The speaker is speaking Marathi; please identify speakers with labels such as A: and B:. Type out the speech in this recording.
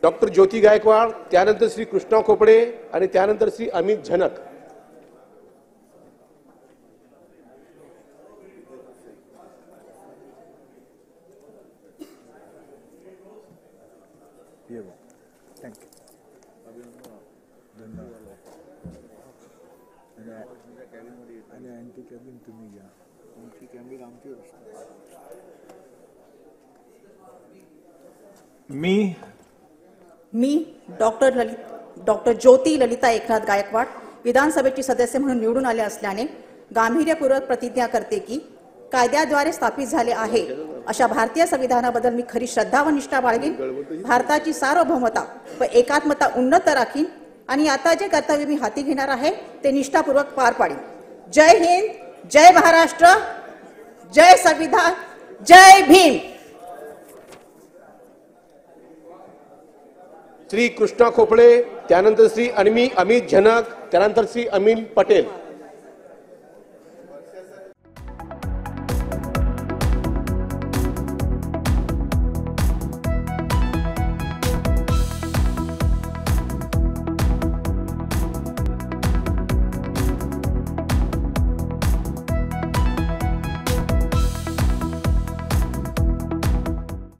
A: डॉक्टर ज्योती गायकवाड, त्यानंतर श्री कृष्णा खोपडे आणि त्यानंतर श्री अमित झनक।
B: मी डॉक्टर ज्योती ललिता एकनाथ गायकवाड विधानसभेची सदस्य म्हणून निवडून आले असल्याने गांभीर्यपूर्वक प्रतिज्ञा करते की कायद्याद्वारे स्थापित झाले आहे अशा भारतीय संविधानाबद्दल मी खरी श्रद्धा व निष्ठा बाळगीन, भारताची सार्वभौमता व एकात्मता उन्नत राखीन आणि आता जे कर्तव्य मी हाती घेणार आहे ते निष्ठापूर्वक पार पाडीन। जय हिंद, जय महाराष्ट्र, जय संविधान, जय भीम।
A: श्री कृष्णा खोपडे, त्यानंतर श्री अमित झनक, त्यानंतर श्री अनिल पटेल।